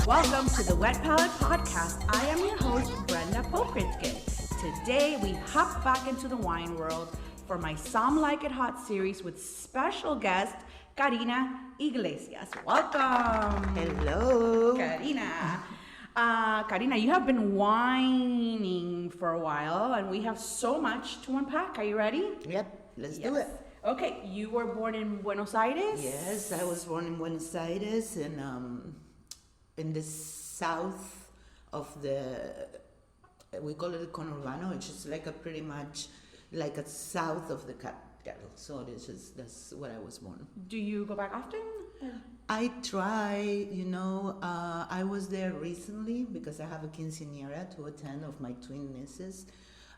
Welcome to the Wet Palette Podcast. I am your host, Brenda Pokritskin. Today, we hop back into the wine world for my SOMM Like It Hot series with special guest, Karina Iglesias. Welcome. Hello. Karina. Karina, you have been whining for a while, and we have so much to unpack. Are you ready? Yep, let's do it. Okay, you were born in Buenos Aires? Yes, I was born in Buenos Aires in the south of we call it the Conurbano, which is like pretty much like a south of the capital. So that's where I was born. Do you go back often? I try, I was there recently because I have a quinceañera to attend of my twin nieces.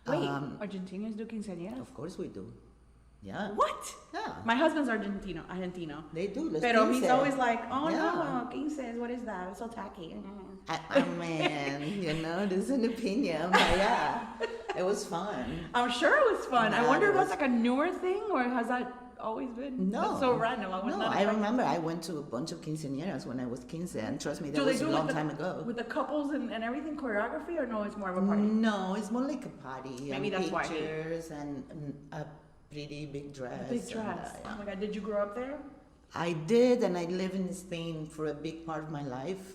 Wait, Argentinians do quinceañeras? Of course we do. Yeah. What? Yeah. My husband's Argentino. They do. Los Pero quince. he's always like, oh Yeah. no, quince, what is that? It's so tacky. I mean, there's an opinion, but yeah, it was fun. I'm sure it was fun. I Yeah, wonder it if that's was- like a newer thing, or has that always been? No. That's so random. I remember I went to a bunch of quinceañeras when I was 15, and trust me, that Do they was do a long with time ago. with the couples and everything, choreography, or no, it's more of a party? No, it's more like a party. Maybe and that's why. pictures and a pretty big dress. Big dress. And, Oh my God, did you grow up there? I did, and I lived in Spain for a big part of my life.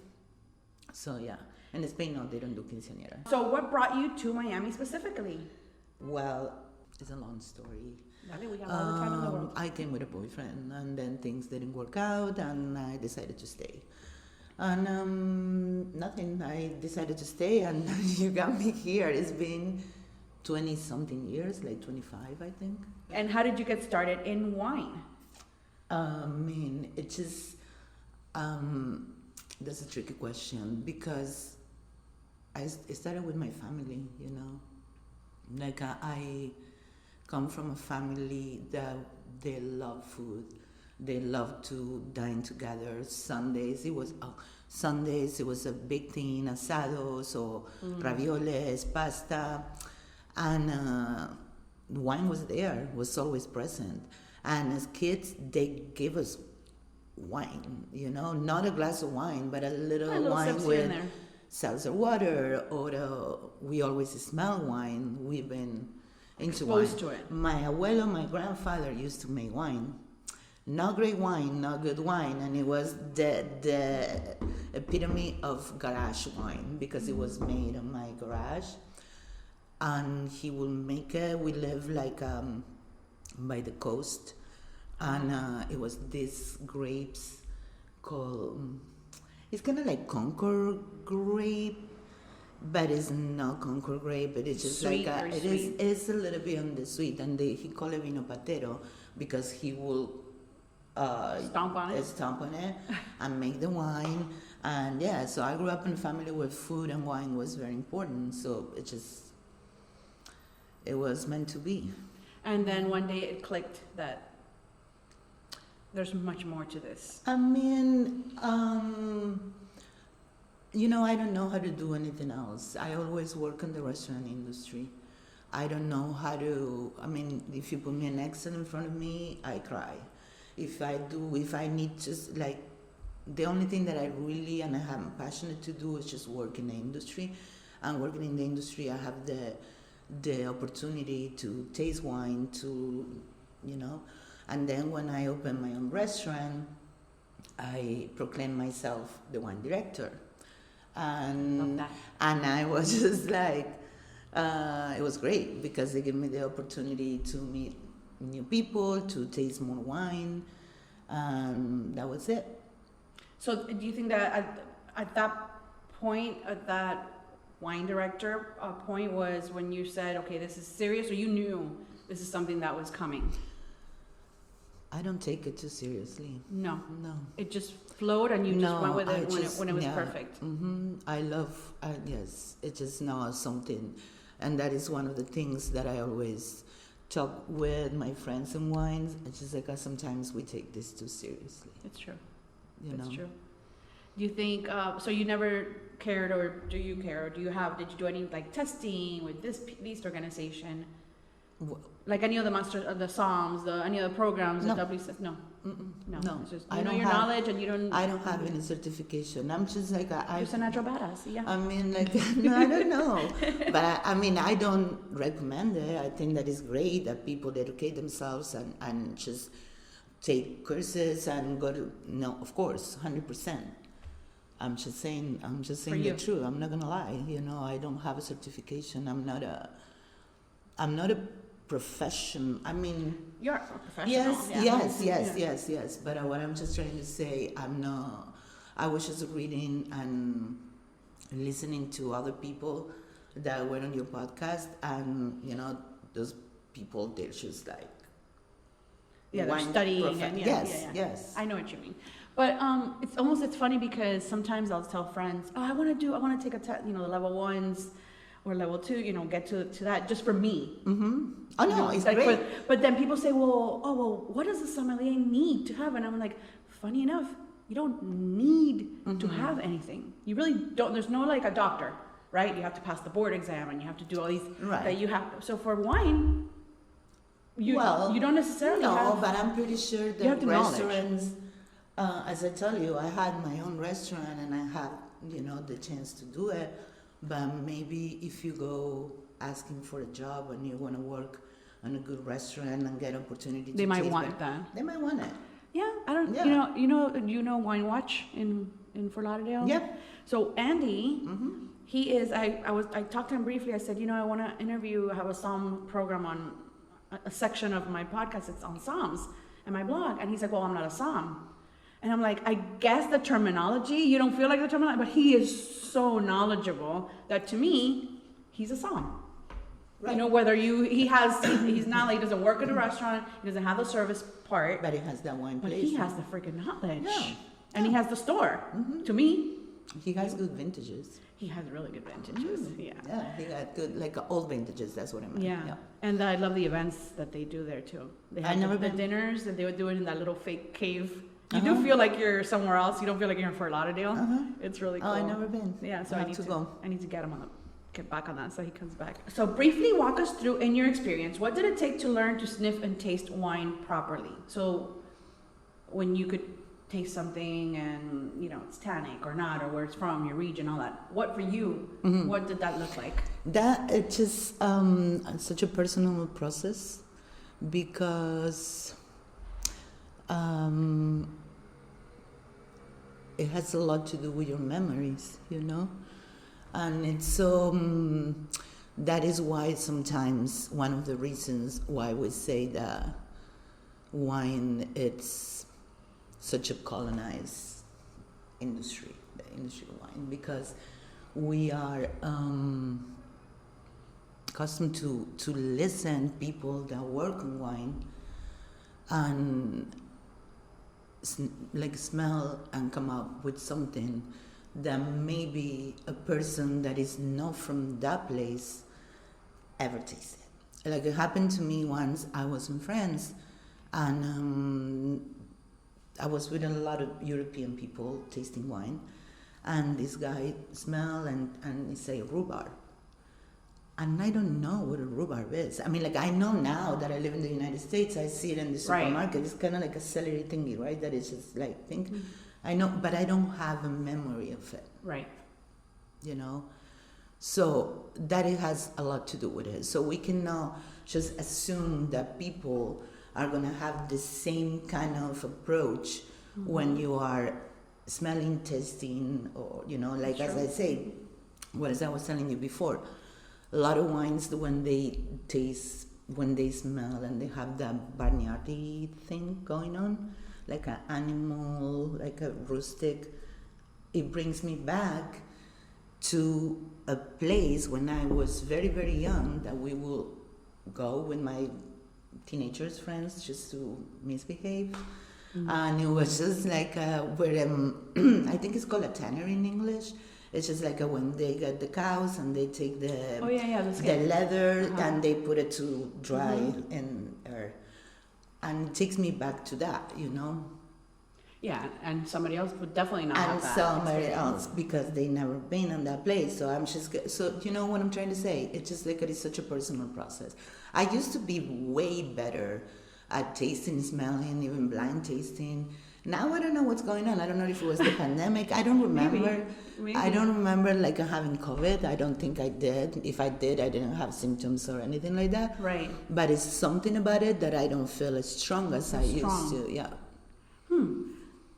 So yeah, and in Spain, no, they don't do quinceañera. So what brought you to Miami specifically? Well, it's a long story. Dale, we have all the time in the world. I came with a boyfriend, and then things didn't work out, and I decided to stay. And nothing, I decided to stay, and you got me here. It's been 20-something years, like 25, I think. And how did you get started in wine? It's just, that's a tricky question, because I started with my family, Like I come from a family that they love food. They love to dine together. Sundays, it was a big thing, asados or ravioles, pasta. And wine was there, was always present. And as kids, they gave us wine, not a glass of wine, but a little wine sips with here and there. seltzer water, or we always smell wine. We've been into Exposed wine. to it. My abuelo, my grandfather, used to make wine. Not great wine, not good wine, and it was the epitome of garage wine because it was made in my garage. And he will make it. We live like by the coast, and it was these grapes called. It's kind of like Concord grape, but it's not Concord grape. But it's just Sweet like or it sweet? is a little bit on the sweet, and he call it vino patero because he will Stomp on it? stomp on it and make the wine. And yeah, so I grew up in a family where food and wine was very important. So it was meant to be. And then one day it clicked that there's much more to this. I don't know how to do anything else. I always work in the restaurant industry. I don't know how to, if you put me an Excel in front of me, I cry. If I need just like, the only thing that I really, and I'm passionate to do is just work in the industry. And working in the industry, I have the opportunity to taste wine, and then when I open my own restaurant, I proclaim myself the wine director. Love that. And I was just like, it was great because they gave me the opportunity to meet new people, to taste more wine, and that was it. So do you think that at that point, at that wine director point was when you said, okay, this is serious, or you knew this is something that was coming? I don't take it too seriously. No. No. It just flowed and you just went with it when it was perfect. I love, yes, it's just not something, and that is one of the things that I always talk with my friends in wines. It's just like sometimes we take this too seriously. It's true. It's true. Do you think, so you never cared, or do you care, or did you do any like testing with this organization? Like any of the the SOMMs, any of the programs, No. the WSS? No. No. It's just, I you know don't your have- knowledge and you don't... I don't have any certification. I'm just like, You're just a natural badass, yeah. I mean, like, no, I don't know. But I mean, I don't recommend it. I think that is great that people educate themselves and just take courses and go to, no, of course, 100%. I'm just saying the truth. I'm not gonna lie. You know, I don't have a certification. I'm not a profession. I mean, You're a professional. yes. But what I'm just trying to say, I was just reading and listening to other people that were on your podcast, and you know, those people, they're just like, they're studying yes. I know what you mean. But it's funny because sometimes I'll tell friends, oh, I want to take a test, you know, the level 1s or level 2, you know, get to that just for me. Mm-hmm. Oh no, it's like great. But then people say, well, what does a sommelier need to have? And I'm like, funny enough, you don't need to have anything. You really don't. There's no like a doctor, right? You have to pass the board exam and you have to do all these that you have. So for wine, you don't necessarily have. No, but I'm pretty sure that restaurants, as I tell you, I had my own restaurant and I had, you know, the chance to do it. But maybe if you go asking for a job and you want to work in a good restaurant and get opportunity, they might want that. They might want it. Yeah, I don't. Yeah. You know Wine Watch in Fort Lauderdale. Yep. So Andy, he is. I talked to him briefly. I said, you know, I want to interview. I have a SOMM program on a section of my podcast. It's on SOMMs and my blog. And he's like, well, I'm not a SOMM. And I'm like, I guess the terminology, you don't feel like the terminology, but he is so knowledgeable that to me, he's a SOMM. Right. You know, whether he's not like, he doesn't work at a restaurant, he doesn't have the service part. But he has that wine place. But he has the freaking knowledge. Yeah. And he has the store. To me. He has good vintages. He has really good vintages. Yeah. Yeah, he got good, like old vintages, that's what I meant. Yeah. And I love the events that they do there too. They have the dinners, and they would do it in that little fake cave. You do feel like you're somewhere else. You don't feel like you're in Fort Lauderdale. It's really cool. Oh, I've never been. Yeah, so I need to go. I need to get back on that so he comes back. So briefly walk us through, in your experience, what did it take to learn to sniff and taste wine properly? So when you could taste something and, you know, it's tannic or not, or where it's from, your region, all that. What for you, what did that look like? It's just such a personal process because it has a lot to do with your memories, you know? And it's so, that is why sometimes one of the reasons why we say that wine, it's such a colonized industry, the industry of wine, because we are accustomed to listen people that work in wine and like smell and come up with something that maybe a person that is not from that place ever tasted. Like it happened to me once. I was in France and I was with a lot of European people tasting wine, and this guy smelled and he say rhubarb. And I don't know what a rhubarb is. I mean, like, I know now that I live in the United States, I see it in the supermarket. Right. It's kind of like a celery thingy, right? That is just like pink. Mm-hmm. I know, but I don't have a memory of it. Right. You know? So that it has a lot to do with it. So we cannot just assume that people are going to have the same kind of approach when you are smelling, tasting, or, you know, like as I say, as I was telling you before, a lot of wines, when they taste, when they smell, and they have that barnyardy thing going on, like an animal, like a rustic, it brings me back to a place when I was very, very young that we will go with my teenagers friends just to misbehave. And it was just like where I think it's called a tannery in English. It's just like when they get the cows and they take the leather and they put it to dry in air. And it takes me back to that, you know. Yeah, and somebody else would definitely not have And that somebody experience. else because they never been on that place. So I'm just so you know what I'm trying to say. It's just like it's such a personal process. I used to be way better at tasting, smelling, even blind tasting. Now I don't know what's going on. I don't know if it was the pandemic. I don't remember. Maybe. I don't remember like having COVID. I don't think I did. If I did, I didn't have symptoms or anything like that. Right. But it's something about it that I don't feel as strong as I used to. Yeah.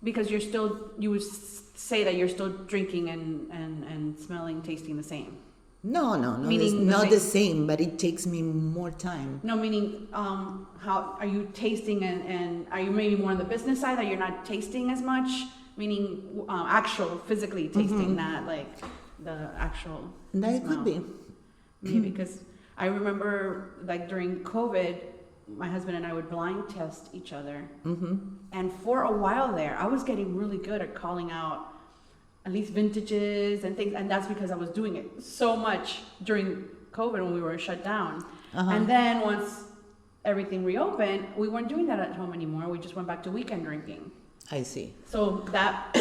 Because you would say that you're still drinking and smelling, tasting the same. No, Meaning not the same, but it takes me more time. No, meaning, how are you tasting and are you maybe more on the business side that you're not tasting as much? Meaning, actual physically tasting that, like the actual That smell. could be. Maybe because I remember like during COVID, my husband and I would blind test each other. And for a while there, I was getting really good at calling out at least vintages and things. And that's because I was doing it so much during COVID when we were shut down. And then once everything reopened, we weren't doing that at home anymore. We just went back to weekend drinking. I see. So that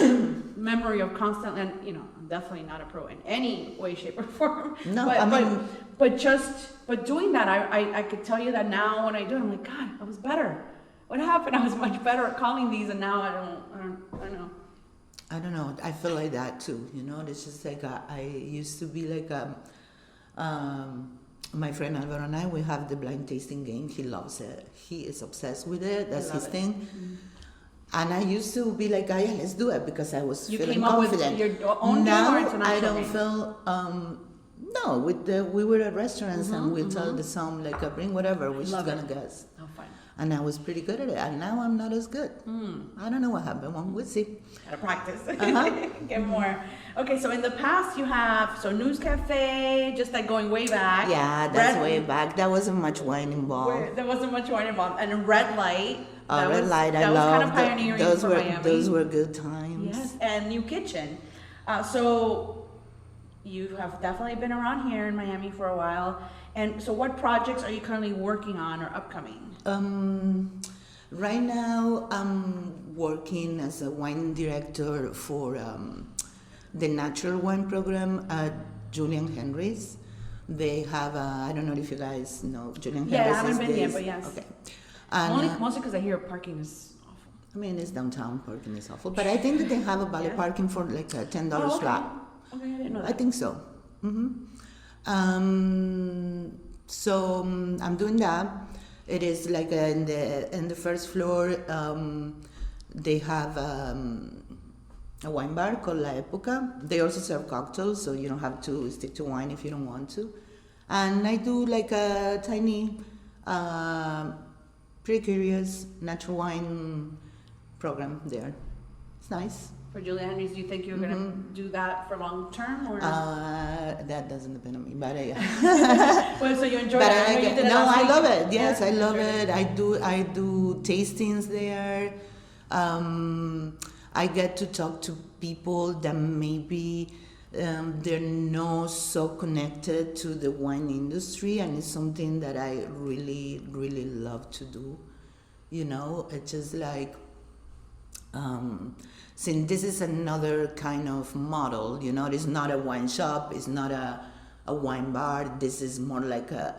memory of constant, and I'm definitely not a pro in any way, shape, or form. No, but doing that, I could tell you that now when I do it, I'm like, God, I was better. What happened? I was much better at calling these, and now I don't know. I don't know. I feel like that too. It's just like I used to be like my friend Alvaro and I. We have the blind tasting game. He loves it. He is obsessed with it. That's his thing. And I used to be like, yeah, let's do it because I was feeling confident. You came up with your own now game, or it's an I actual don't game? feel. No, we were at restaurants and we tell the SOMM like bring whatever we're just gonna guess. Oh, fine. And I was pretty good at it, and now I'm not as good. I don't know what happened. Well, we'll see. Gotta practice. Get more. Okay, so in the past you have News Cafe, just like going way back. Yeah, that's way back. There wasn't much wine involved. There wasn't much wine involved, and a Red Light. Red Light, I love. That was kind of loved. pioneering for Miami. Those were good times. Yes, and New Kitchen. So you have definitely been around here in Miami for a while. And so what projects are you currently working on or upcoming? Right now, I'm working as a wine director for the natural wine program at Julian Henry's. They have, I don't know if you guys know, Julian Henry's. Yeah, I haven't been yet, but yes. Okay. And, Mostly because I hear parking is awful. I mean, it's downtown, parking is awful. But I think that they have a valet parking for like $10 okay. flat. Okay, I didn't know that. I think so. So I'm doing that. It is like in the first floor. They have a wine bar called La Época. They also serve cocktails, so you don't have to stick to wine if you don't want to. And I do like a tiny, pretty curious natural wine program there. It's nice. For Julia Henry's, do you think you're going to do that for long term? Or? That doesn't depend on me, but Well, so you enjoy but it? I like it. No, I love it. Yes, Yeah, I love it. I do tastings there. I get to talk to people that maybe they're not so connected to the wine industry, and it's something that I really, really love to do. It's just like, since this is another kind of model, it's not a wine shop, it's not a wine bar, this is more like a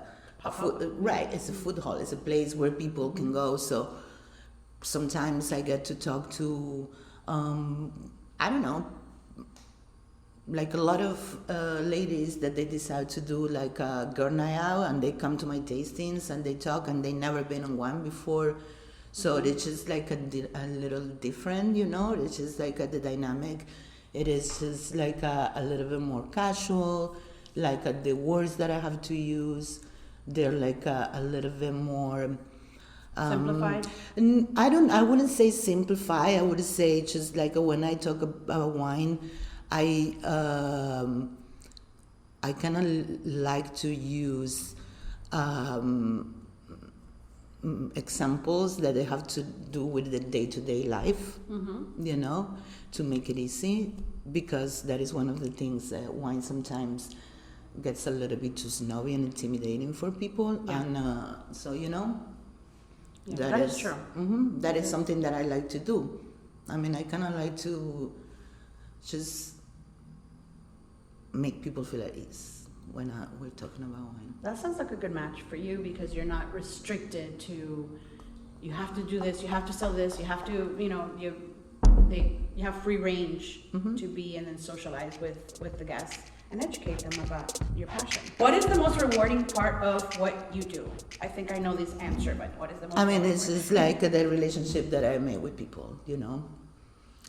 food, right, it's a food hall, it's a place where people can go. So sometimes I get to talk to, I don't know, like a lot of ladies that they decide to do like a girl night out, and they come to my tastings and they talk, and they never been on wine before. So it's just like a little different, it's just like the dynamic. It is just like a little bit more casual, like the words that I have to use, they're like a little bit more... Simplified? I wouldn't say simplify, I would say just like when I talk about wine, I kind of like to use... examples that they have to do with the day-to-day life, to make it easy, because that is one of the things that wine sometimes gets a little bit too snobby and intimidating for people. And so that is true. That is something that I like to do. I mean, I kind of like to just make people feel at ease when we're talking about wine. That sounds like a good match for you because you're not restricted to, you have to do this, you have to sell this, you have to, you have free range to be and then socialize with the guests and educate them about your passion. What is the most rewarding part of what you do? I think I know this answer, but what is the most rewarding It's just like the relationship that I made with people,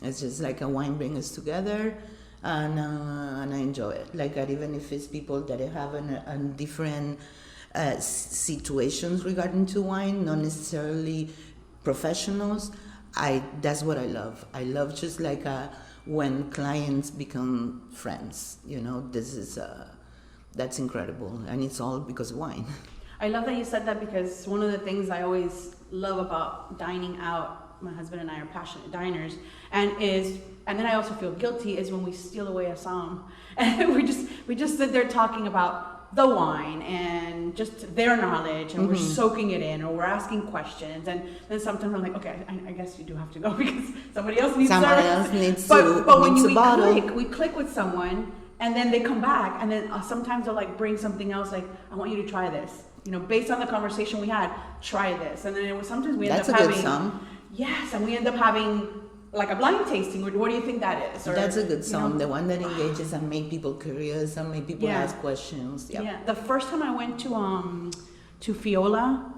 It's just like a wine brings us together, and I enjoy it. Like even if it's people that have a different situations regarding to wine, not necessarily professionals. That's what I love. I love just like when clients become friends. That's incredible, and it's all because of wine. I love that you said that because one of the things I always love about dining out, my husband and I are passionate diners, and then I also feel guilty is when we steal away a SOMM and we just sit there talking about the wine and just their knowledge, and we're soaking it in, or we're asking questions, and then sometimes I'm like, okay, I guess you do have to go because somebody else needs but when we click with someone, and then they come back, and then sometimes they'll like bring something else, like I want you to try this, based on the conversation we had, try this, and then sometimes we end up having yes, and we end up having like a blind tasting. What do you think that is? Or, that's a good song, the one that engages and make people curious and make people ask questions. Yep. Yeah. The first time I went to Fiola,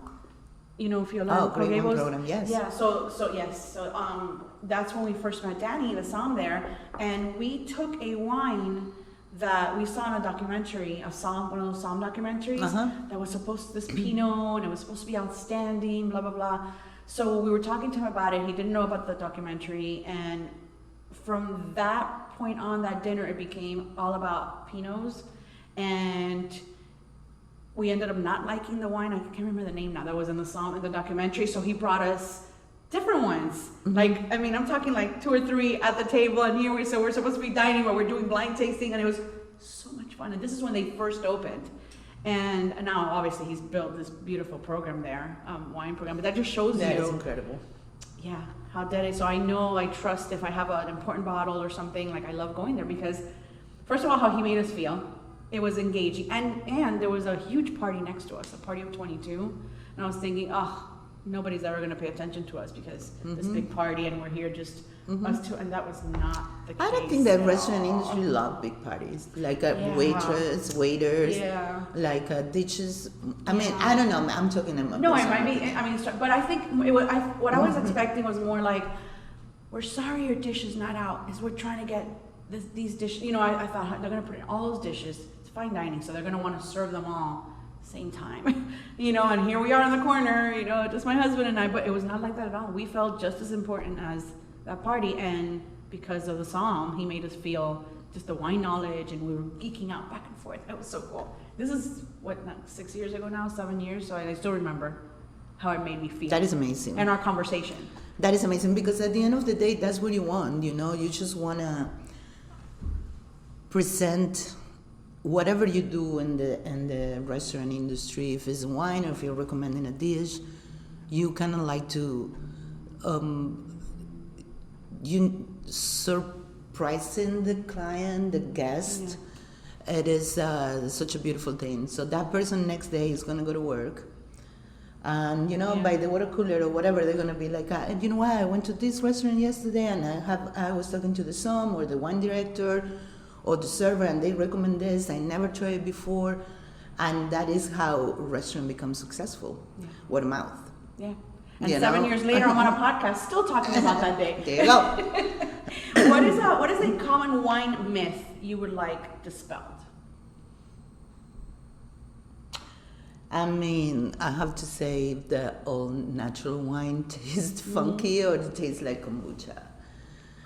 Fiola program, yes. Yeah. So yes. So that's when we first met Danny, the SOMM there, and we took a wine that we saw in a documentary, one of those SOMM documentaries that was supposed to this Pinot, and it was supposed to be outstanding, blah blah blah. So we were talking to him about it. He didn't know about the documentary, and from that point on, that dinner, it became all about Pinots, and we ended up not liking the wine. I can't remember the name now. That was in the SOMM in the documentary. So he brought us different ones. Like, I'm talking like 2 or 3 at the table, and we're supposed to be dining, but we're doing blind tasting, and it was so much fun. And this is when they first opened. And now, obviously, he's built this beautiful program there, wine program. But that just shows that is incredible. Yeah, how dedicated. So I trust if I have an important bottle or something, like I love going there because, first of all, how he made us feel. It was engaging. And there was a huge party next to us, a party of 22. And I was thinking, nobody's ever going to pay attention to us because this big party, and we're here just us two, and that was not the case. I don't think that restaurant industry love big parties, like waiters, like dishes. I mean, I don't know. I'm talking about. No, it might be. But I think what I was expecting was more like, we're sorry your dish is not out. We're trying to get these dishes. I thought they're going to put in all those dishes. It's fine dining, so they're going to want to serve them all same time, and here we are in the corner, just my husband and I, but it was not like that at all. We felt just as important as that party, and because of the SOMM, he made us feel just the wine knowledge, and we were geeking out back and forth. It was so cool. This is 6 years ago now, 7 years, so I still remember how it made me feel. That is amazing. And our conversation. That is amazing, because at the end of the day, that's what you want, you just want to present whatever you do in the restaurant industry. If it's wine or if you're recommending a dish, you kind of like to surprising the client, the guest. It is such a beautiful thing. So that person next day is going to go to work, and by the water cooler or whatever, they're going to be like, you know what, I went to this restaurant yesterday, and I was talking to the SOMM or the wine director or the server, and they recommend this. I never tried it before, and that is how restaurant becomes successful. Word of mouth. Yeah. And 7 years later, I'm on a podcast still talking about that day. There you go. What is a common wine myth you would like dispelled? I mean, I have to say that all natural wine tastes funky or it tastes like kombucha.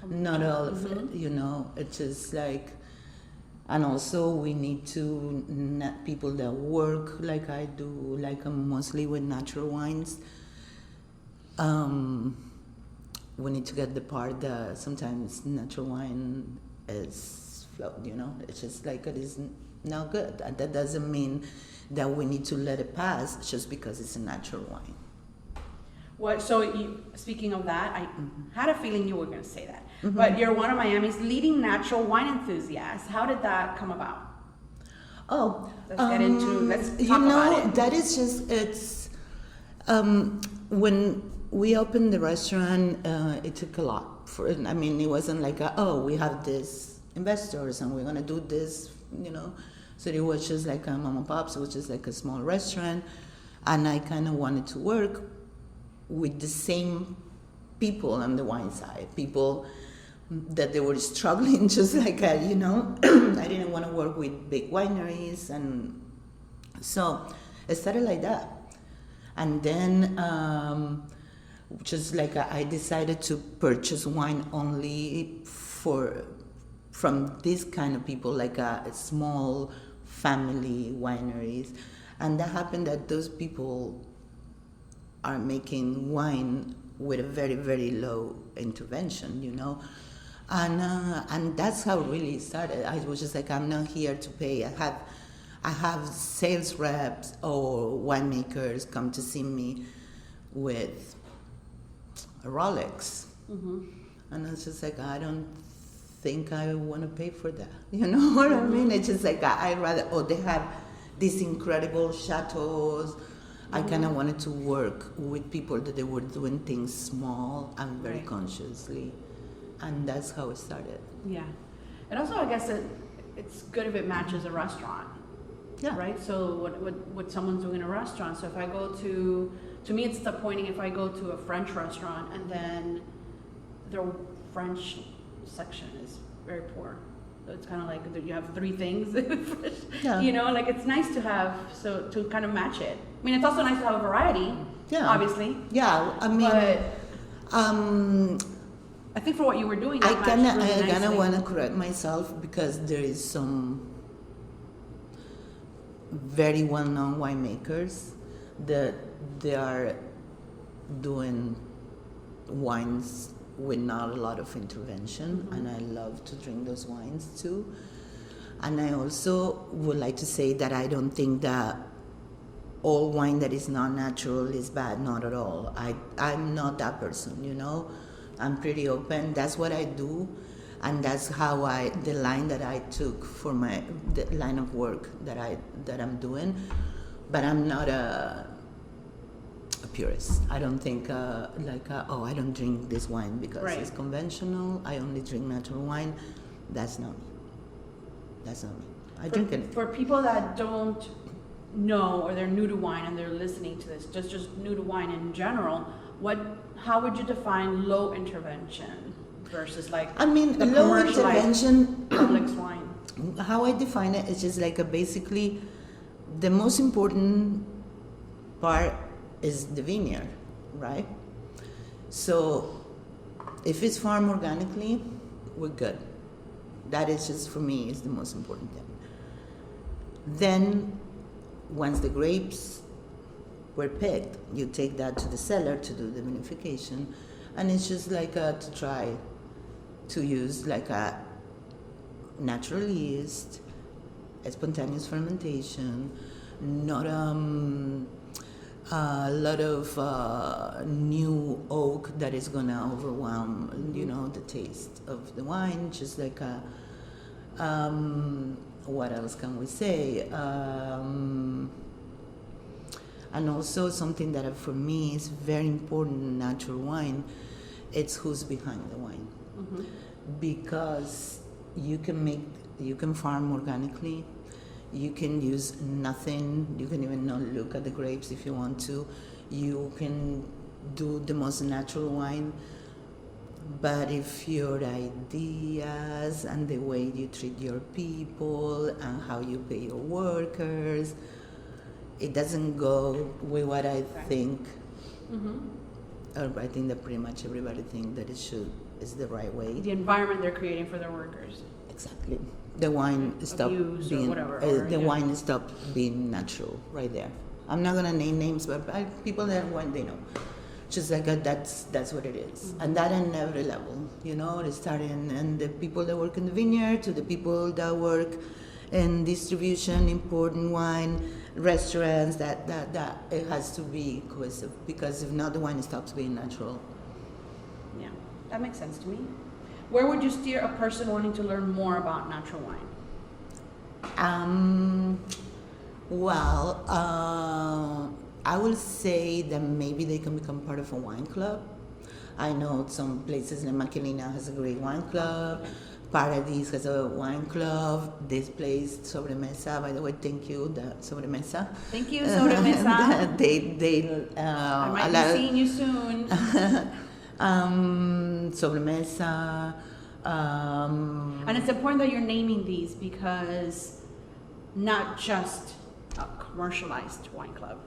Not all of it, it's just like. And also, we need to, people that work like I do, like mostly with natural wines, we need to get the part that sometimes natural wine is flawed, It's just like it is not good. And that doesn't mean that we need to let it pass just because it's a natural wine. Speaking of that, I had a feeling you were going to say that. But you're one of Miami's leading natural wine enthusiasts. How did that come about? Let's talk about it. That is just, when we opened the restaurant, it took a lot. It wasn't like, we have this investors and we're going to do this, So it was just like a mom and pops, which is like a small restaurant. And I kind of wanted to work with the same people on the wine side, people that they were struggling, just like, I didn't want to work with big wineries. And so it started like that. And then I decided to purchase wine only from these kind of people, like a small family wineries. And that happened that those people are making wine with a very, very low intervention, And that's how it really started. I was just like, I'm not here to pay. I have sales reps or winemakers come to see me with a Rolex. And I was just like, I don't think I want to pay for that. You know what I mean? It's just like, I'd rather, they have these incredible chateaus. I kind of wanted to work with people that they were doing things small and very consciously. And that's how it started. Yeah. And also, I guess it's good if it matches a restaurant. Yeah. Right? So what someone's doing in a restaurant. So if I go to me it's disappointing if I go to a French restaurant and then their French section is very poor. So it's kind of like you have three things. It's nice to have, to kind of match it. I mean, it's also nice to have a variety, obviously. Yeah, I think for what you were doing, I kind of want to correct myself because there is some very well-known winemakers that they are doing wines with not a lot of intervention, and I love to drink those wines too. And I also would like to say that I don't think that all wine that is not natural is bad, not at all. I'm not that person, I'm pretty open. That's what I do, and that's how the line that I took for the line of work that I'm doing. But I'm not a purist. I don't think I don't drink this wine because it's conventional. I only drink natural wine. That's not me. I drink it. For people that don't know or they're new to wine and they're listening to this, just new to wine in general, how would you define low intervention versus the low intervention Publix wine? How I define it is just basically the most important part is the vineyard, right? So if it's farmed organically, we're good. That is just, for me, is the most important thing. Then once the grapes were picked, you take that to the cellar to do the vinification, and it's just to try to use a natural yeast, a spontaneous fermentation, not a lot of new oak that is gonna overwhelm, the taste of the wine. Just what else can we say? And also something that for me is very important in natural wine, it's who's behind the wine. Because you can farm organically, you can use nothing, you can even not look at the grapes if you want to, you can do the most natural wine, but if your ideas and the way you treat your people and how you pay your workers, it doesn't go with what I think, or I think that pretty much everybody thinks that is the right way. The environment they're creating for their workers. Exactly. The wine stopped being wine stopped being natural right there. I'm not gonna name names, but people that have wine, they know. Just that's what it is, and that in every level, It's starting and the people that work in the vineyard to the people that work in distribution, importing wine, restaurants, that it has to be cohesive, because if not, the wine stops being natural. Yeah, that makes sense to me. Where would you steer a person wanting to learn more about natural wine? Well, I will say that maybe they can become part of a wine club. I know some places, like Maquelina has a great wine club. Paradis has a wine club. This place, Sobremesa, by the way, thank you, the Sobremesa. Thank you, Sobremesa. I might be seeing you soon. Sobremesa. And it's important that you're naming these, because not just a commercialized wine club.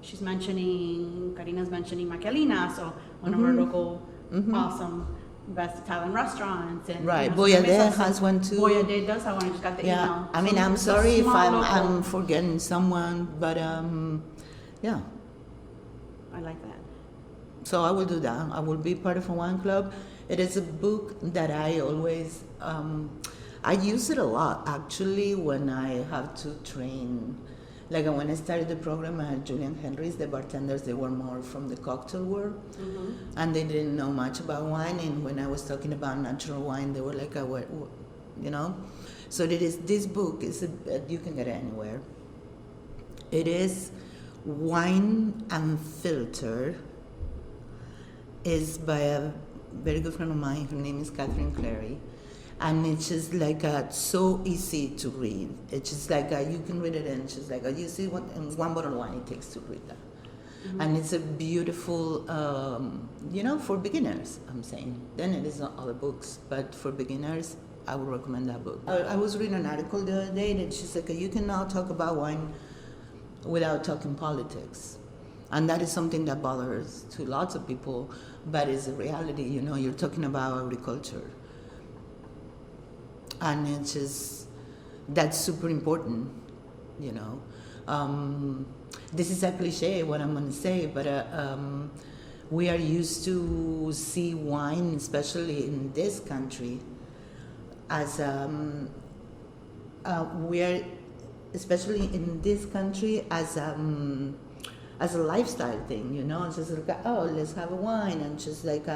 Karina's mentioning Maquelina, so one of our local awesome best Italian restaurants. And right, Boyade has one too. Boyade does have one. I just got the email. I mean, I'm sorry if I'm forgetting someone, but yeah. I like that. So I will do that. I will be part of a wine club. It is a book that I always, I use it a lot actually when I have to train. Like when I started the program, I had Julian Henry's, the bartenders, they were more from the cocktail world, and they didn't know much about wine. And when I was talking about natural wine, they were like, you know. So this book is you can get it anywhere. It is Wine Unfiltered. Is by a very good friend of mine. Her name is Catherine Clary. And it's just like so easy to read. It's just like you can read it, and it's just like you see one bottle of wine it takes to read that. And it's a beautiful, for beginners, I'm saying. Then it is not other books, but for beginners, I would recommend that book. I was reading an article the other day that she's like, you can now talk about wine without talking politics. And that is something that bothers to lots of people, but it's a reality. You're talking about agriculture. And it's just, that's super important, This is a cliche, what I'm going to say, but we are used to see wine, especially in this country, as especially in this country, as a lifestyle thing, It's just like, let's have a wine, and just like,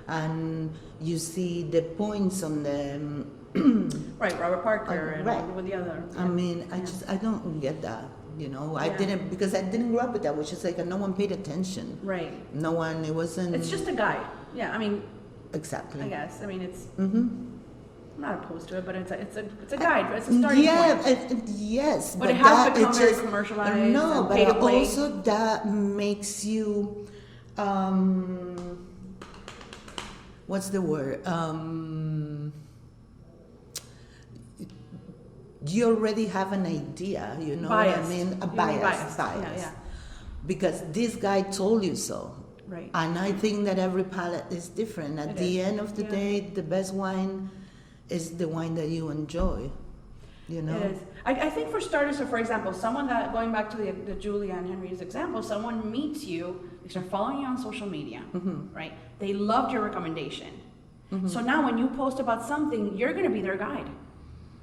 and you see the points on the right, Robert Parker and right. with the other. I mean, I don't get that, I didn't, because I didn't grow up with that, which is like no one paid attention. Right. No one, it wasn't. It's just a guide. Yeah, I mean. Exactly. I guess. I mean, it's. I'm not opposed to it, but it's a guide. It's a starting point. Yes. But it has become very commercialized. No, but pay-to-play. Also that makes you, what's the word? You already have an idea, you know biased. what I mean? A bias. Yeah. Because this guy told you so. Right. And I think that every palate is different. At the end of the day, the best wine is the wine that you enjoy, It is. I think for starters, so for example, someone that, going back to the Julia and Henry's example, someone meets you, they start following you on social media, right? They loved your recommendation. So now when you post about something, you're going to be their guide.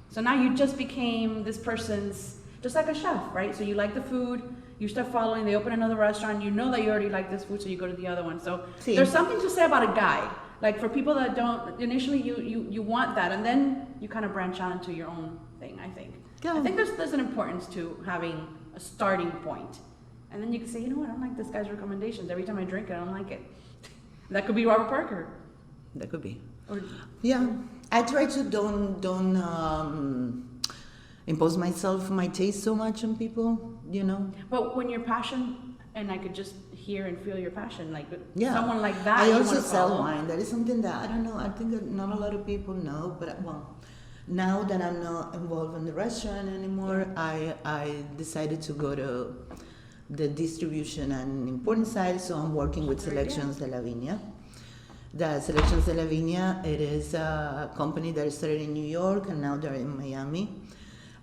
So now you just became this person's, just like a chef, right? So you like the food, you start following, they open another restaurant, you know that you already like this food, so you go to the other one. So there's something to say about a guide. Like for people that don't, initially you want that, and then you kind of branch out into your own thing, I think. Yeah. I think there's an importance to having a starting point. And then you can say, you know what, I don't like this guy's recommendations. Every time I drink it, I don't like it. That could be Robert Parker. That could be. Or, yeah. I try to don't impose my taste so much on people, But when your passion, and I could just hear and feel your passion, like someone like that. I also sell wine. That is something that I don't know. I think that not a lot of people know, but now that I'm not involved in the restaurant anymore, I decided to go to the distribution and important side. So I'm working with Selections de la Viña. The Selections de la Viña, it is a company that started in New York and now they're in Miami.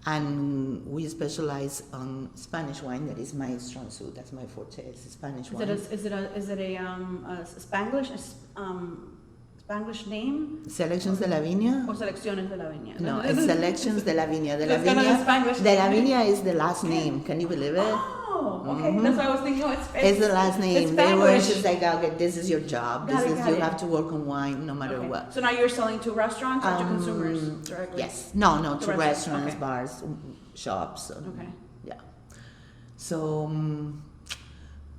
And we specialize on Spanish wine. That is my strong suit. That's my forte. It's Spanish wine. Is it a Spanglish? Spanglish name? Selections de la Viña? Or Selecciones de la Viña? No, it's Selections de la Viña. De la It's kind of the Viña, Spanglish de la name. Viña is the last name. Can you believe it? Oh, okay. That's why I was thinking, It's the last name. It's They were Spanglish. just like, okay, this is your job. Got it. You have to work on wine no matter Okay. what. So now you're selling to restaurants or to consumers directly? Yes. No, To to restaurants, restaurants, okay. bars, shops. Okay. Yeah. So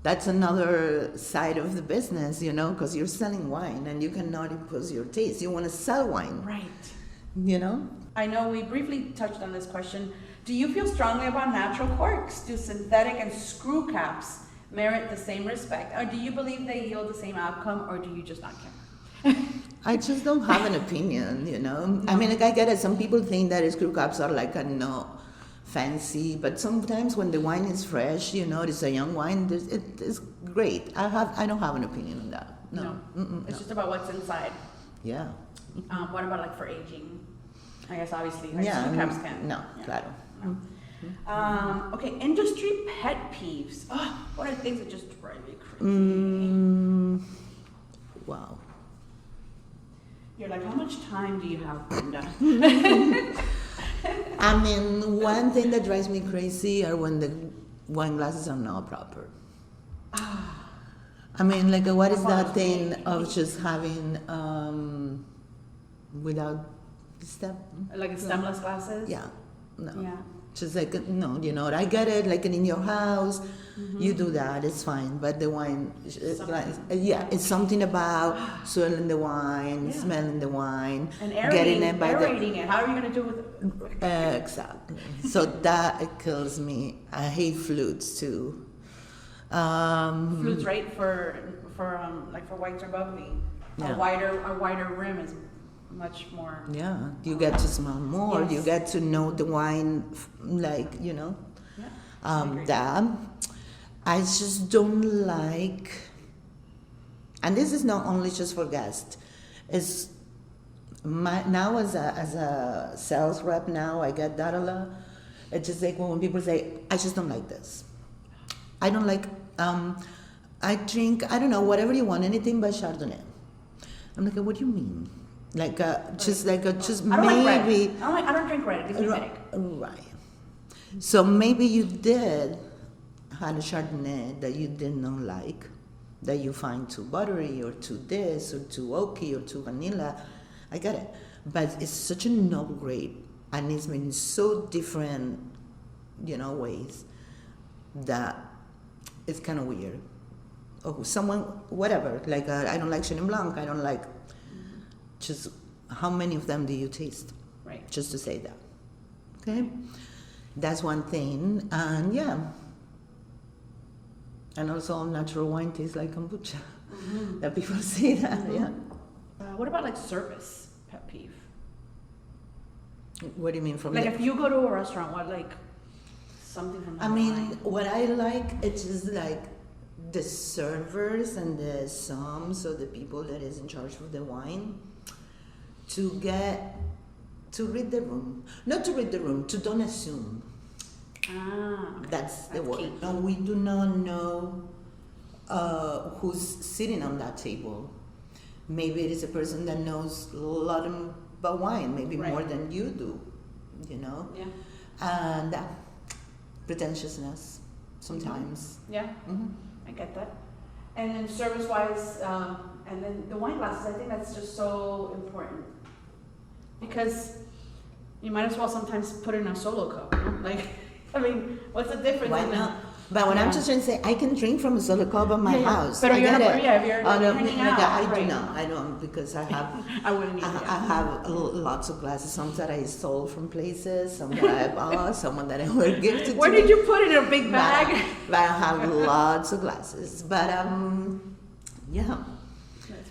that's another side of the business, because you're selling wine and you cannot impose your taste. You want to sell wine, Right. I know we briefly touched on this question. Do you feel strongly about natural corks? Do synthetic and screw caps merit the same respect? Or do you believe they yield the same outcome, or do you just not care? I just don't have an opinion, I mean, I get it. Some people think that screw caps are like fancy, but sometimes when the wine is fresh, it's a young wine, it is great. I don't have an opinion on that. No. It's just about what's inside. Yeah. What about like for aging? I guess obviously screw caps can. No, claro. No. Okay, industry pet peeves. Oh, what are things that just drive me crazy? Wow. You're like, how much time do you have, Brenda? I mean, one thing that drives me crazy are when the wine glasses are not proper. I mean, like, what is that thing of just having without step? Like stemless glasses? Yeah, no. Yeah. Just like, no, I get it, like in your house, you do that, it's fine. But the wine, it's something about swirling the wine, smelling the wine, and getting it by aerating it. How are you going to do it? Exactly. So that it kills me. I hate flutes too. Flutes, right? For whites or bubbly. Yeah. A wider rim is much more. Yeah, you get to smell more. Yes. You get to know the wine, Yeah. that. I just don't like, and this is not only just for guests. It's now as a sales rep now, I get that a lot. It's just like when people say, I just don't like this. I don't like. I drink, I don't know, whatever you want, anything but Chardonnay. I'm like, what do you mean? Like just maybe. I don't drink red. It gives me a headache. Right. So maybe you did had a Chardonnay that you did not like, that you find too buttery or too this or too oaky or too vanilla. I get it, but it's such a noble grape, and it's been so different, ways that it's kind of weird. Oh, someone, whatever. Like I don't like Chenin Blanc. I don't like. Just how many of them do you taste? Right. Just to say that. Okay? That's one thing. And yeah. And also natural wine tastes like kombucha. That people say that, yeah. What about like service pet peeve? What do you mean from Like the, if you go to a restaurant, what like something from the wine? what I like, it's just like the servers and the SOMM, so the people that is in charge of the wine, to read the room. Not to read the room, to don't assume. Okay. That's the word. key. No, we do not know who's sitting on that table. Maybe it is a person that knows a lot about wine, maybe more than you do, Yeah. And pretentiousness sometimes. Yeah. I get that. And then service-wise, and then the wine glasses, I think that's just so important. Because you might as well sometimes put in a solo cup, Like, I mean, what's the difference? Why not? But when I'm just trying to say, I can drink from a solo cup at my house. But I get it. if you're hanging out, I do not. I don't, because I have. I wouldn't either. I have lots of glasses. Some that I stole from places. Some that I bought. Some that I were gifted. Where did you put it in a big bag? But I have lots of glasses. But yeah.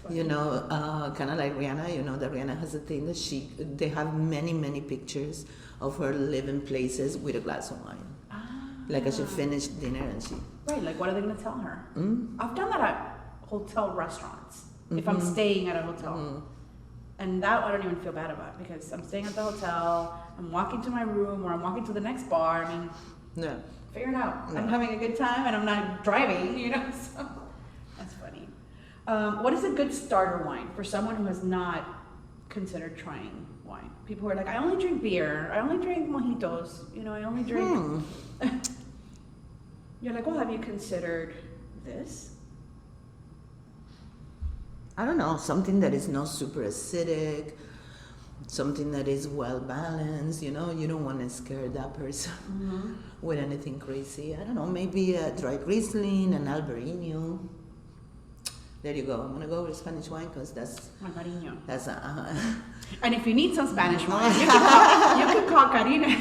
Kind of like Rihanna. That Rihanna has a thing that they have many pictures of her living places with a glass of wine. Like as she finished dinner and she. Right, like what are they going to tell her? I've done that at hotel restaurants. If I'm staying at a hotel. And that I don't even feel bad about, because I'm staying at the hotel, I'm walking to my room, or I'm walking to the next bar. I mean, figure it out. I'm having a good time and I'm not driving, So that's funny. What is a good starter wine for someone who has not considered trying wine? People who are like, I only drink beer, I only drink mojitos, I only drink. You're like, well, have you considered this? I don't know, something that is not super acidic, something that is well balanced, you don't want to scare that person with anything crazy. I don't know, maybe a dry Riesling, an Albarino. There you go. I'm gonna go with Spanish wine because that's Albarino. That's and if you need some Spanish wine, you can call Karina.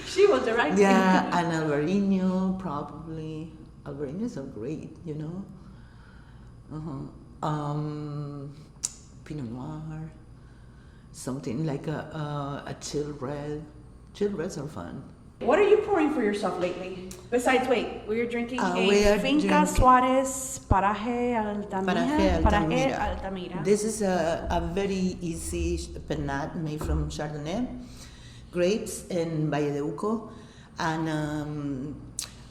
She will direct you. Yeah, an Albarino probably. Albarinos are great, Pinot Noir, something like a chill red. Chill reds are fun. What are you pouring for yourself lately? Besides, we are drinking we are Finca Suarez Paraje Altamira. This is a very easy penat made from Chardonnay grapes in Valle de Uco, and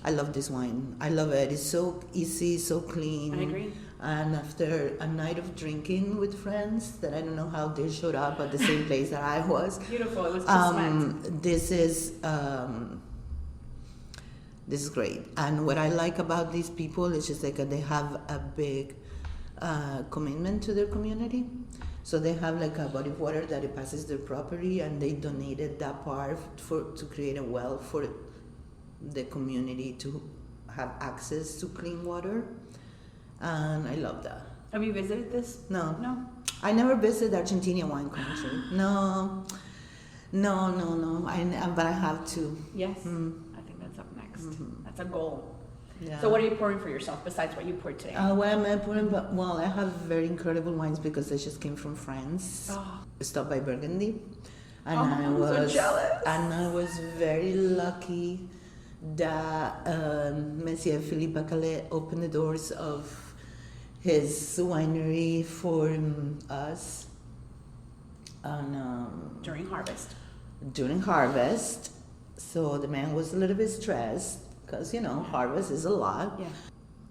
I love this wine. I love it. It's so easy, so clean. I agree. And after a night of drinking with friends that I don't know how they showed up at the same place that I was. Beautiful. It was just this is great. And what I like about these people is just like they have a big commitment to their community. So they have like a body of water that it passes their property, and they donated that part to create a well for the community to have access to clean water. And I love that. Have you visited this? No. No? I never visited Argentina wine country. No. But I have to. Yes. I think that's up next. That's a goal. Yeah. So what are you pouring for yourself besides what you poured today? What am I pouring? Well, I have very incredible wines because I just came from France. Oh. Stopped by Burgundy. And I'm so jealous. And I was very lucky that Monsieur Philippe Bacallet opened the doors of his winery for us During harvest. During harvest. So the man was a little bit stressed because, harvest is a lot. Yeah.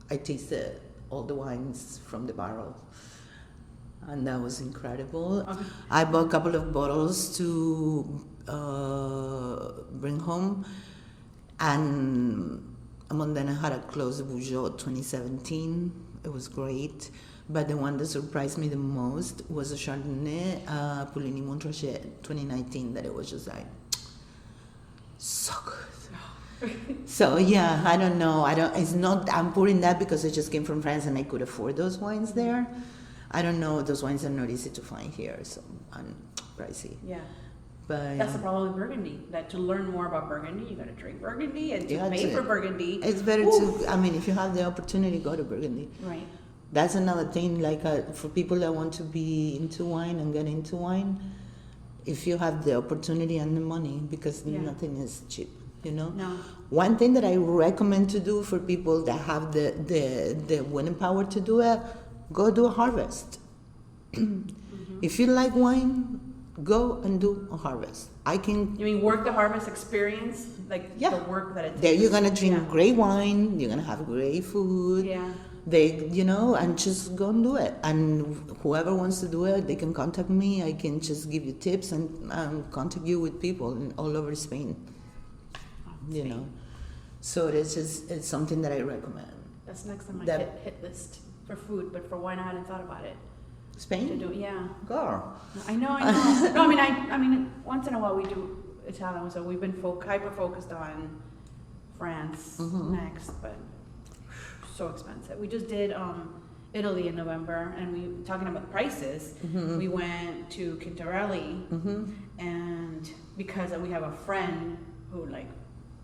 I tasted all the wines from the barrel, and that was incredible. Okay. I bought a couple of bottles to bring home, and then I had a Clos de Bougeot 2017. It was great, but the one that surprised me the most was a Chardonnay Puligny Montrachet 2019. That it was just like so good. So yeah, I don't know. I'm pouring that because I just came from France and I could afford those wines there. I don't know. Those wines are not easy to find here, so I'm pricey. Yeah. But that's the problem with Burgundy. That to learn more about Burgundy, you got to drink Burgundy, and to pay for Burgundy. It's better to. I mean, if you have the opportunity, go to Burgundy. Right. That's another thing. Like for people that want to be into wine and get into wine, if you have the opportunity and the money, because nothing is cheap. No. One thing that I recommend to do for people that have the winning power to do it, go do a harvest. If you like wine, go and do a harvest. You mean work the harvest experience? Like the work that it takes? There you're going to drink great wine, you're going to have great food. Yeah. And just go and do it. And whoever wants to do it, they can contact me. I can just give you tips and contact you with people all over Spain. So it's something that I recommend. That's next on my hit list for food, but for wine I hadn't thought about it. Spain? Girl. I know. No, I mean, once in a while we do Italian, so we've been hyper focused on France next, but so expensive. We just did Italy in November, and we talking about prices. We went to Quintarelli, and because we have a friend who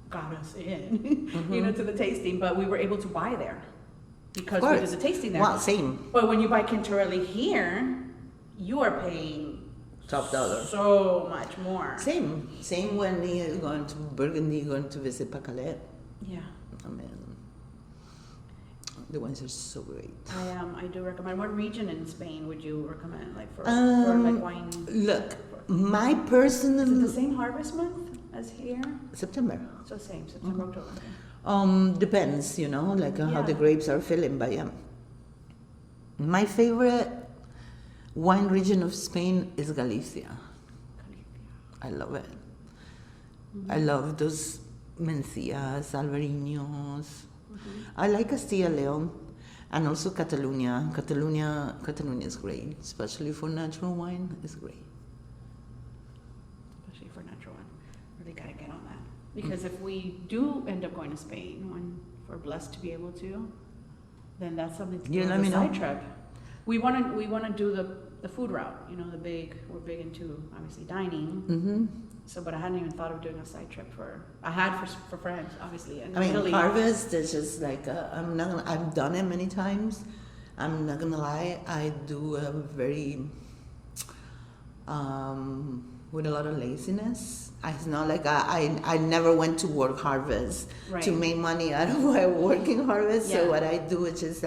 got us in, to the tasting, but we were able to buy there. Because we did the tasting there. Well, same. But when you buy Quintarelli here, you are paying top dollar. So much more. Same when you're going to Burgundy, you're going to visit Bacallet. Yeah. I mean, the wines are so great. I do recommend. What region in Spain would you recommend, for wine? Look, my personal. Is it the same harvest month as here? September. So same September, October. Okay. Depends, how the grapes are filling, but yeah. My favorite wine region of Spain is Galicia. I love it. I love those Mencias, Albariños. I like Castilla León and also Catalonia. Catalonia is great, especially for natural wine. It's great. Especially for natural wine. Really gotta get on that. Because if we do end up going to Spain, when we're blessed to be able to, then that's something to do on the side trip. We wanna do the food route. You know, we're big into obviously dining. So, but I hadn't even thought of doing a side trip for friends, obviously. And Italy. Harvest is just like I've done it many times. I'm not gonna lie. I do a very with a lot of laziness. It's not like I never went to work harvest to make money out of working harvest. So what I do is just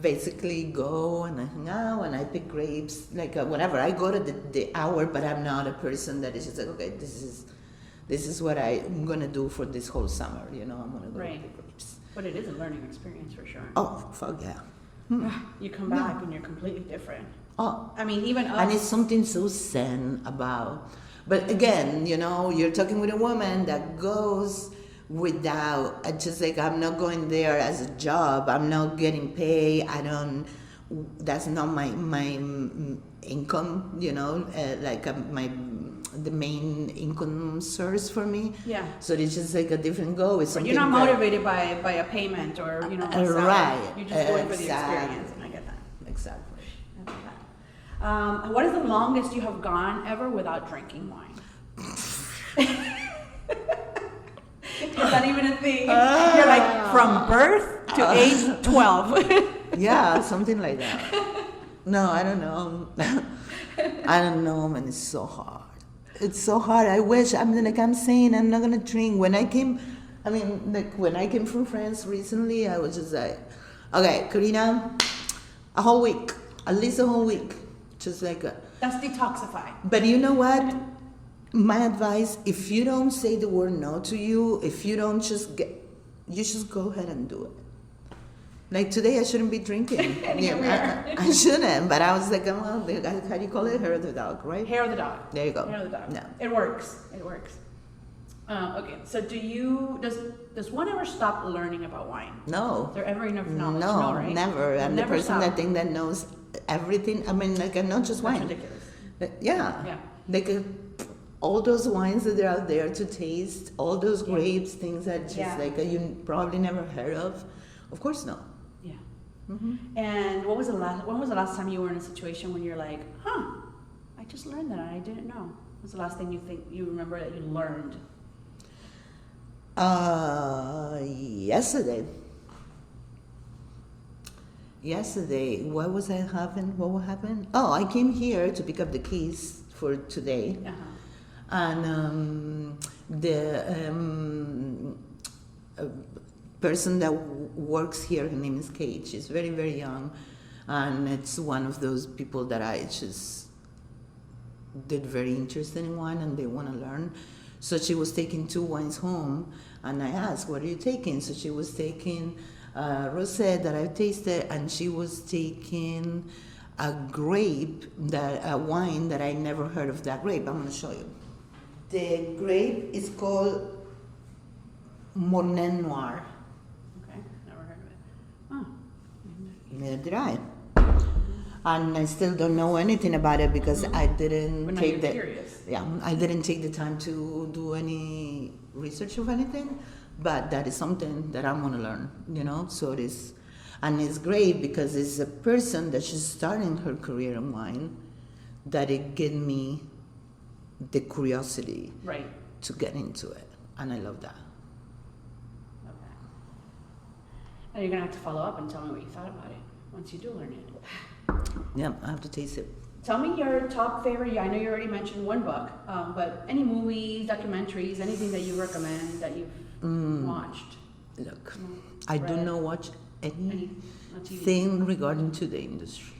basically go and I hang out and I pick grapes, whatever. I go to the hour, but I'm not a person that is just like, okay, this is what I'm gonna do for this whole summer. You know, I'm gonna go pick grapes. But it is a learning experience for sure. Oh, fuck yeah. You come back and you're completely different. Oh, I mean, even us. And it's something so zen about. But again, you know, you're talking with a woman that goes without, just like, I'm not going there as a job. I'm not getting paid. That's not my income, you know, the main income source for me. Yeah. So it's just like a different goal. It's something you're not motivated by a payment or, you know, right. You're just going for the experience, and I get that. Exactly. I get that. What is the longest you have gone ever without drinking wine? Is that even a thing? You're like from birth to age 12. Yeah, something like that. No, I don't know. I don't know, man. It's so hard. It's so hard. I wish. I'm saying I'm not gonna drink. When I came from France recently, I was just like, okay, Karina, a whole week, at least a whole week, just like. That's detoxify. But you know what? My advice: if you don't say the word no to you, if you don't you just go ahead and do it. Like today, I shouldn't be drinking. I shouldn't, but I was like, well, how do you call it? Hair of the dog, right? Hair of the dog. There you go. Hair of the dog. No. It works. Okay, so does one ever stop learning about wine? No. Is there ever enough knowledge? No, right? never. I'm the person stop. that knows everything. I mean, not just wine. That's ridiculous. Yeah. Like all those wines that are out there to taste, all those grapes, things that just you probably never heard of. Of course, no. Yeah. And when was the last time you were in a situation when you're like, I just learned that I didn't know? What was the last thing you remember that you learned? Yesterday, what was I having? What would happen? Oh, I came here to pick up the keys for today. And the person that works here, her name is Kate. She's very, very young, and it's one of those people that I just did very interested in wine, and they want to learn. So she was taking 2 wines home, and I asked, "What are you taking?" So she was taking rosé that I tasted, and she was taking a wine that I never heard of that grape. I'm going to show you. The grape is called Mornay Noir. Okay, never heard of it. Neither did I. And I still don't know anything about it because I didn't I didn't take the time to do any research of anything. But that is something that I want to learn, you know. So it is, and it's great because it's a person that she's starting her career in wine, that it gave me the curiosity to get into it, and I love that. Okay. And you're gonna have to follow up and tell me what you thought about it once you do learn it. Yeah, I have to taste it. Tell me your top favorite. I know you already mentioned one book, but any movies, documentaries, anything that you recommend that you've watched? Look, I do not watch anything regarding to the industry.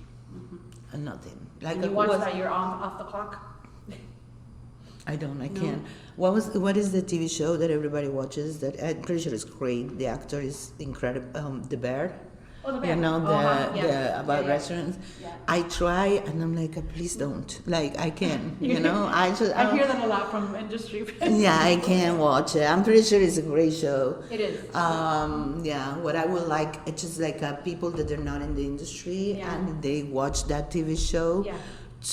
Nothing. Like and you watch that you're off the clock? I can't. What is the TV show that everybody watches that I'm pretty sure is great? The actor is incredible. The Bear. Oh, the you band. know, about Yeah. restaurants. Yeah. I try, and I'm like, please don't. Like, I can't, you know. I hear that a lot from industry. Yeah, I can't watch it. I'm pretty sure it's a great show. It is. Yeah, what I would like, it's just like people that are not in the industry and they watch that TV show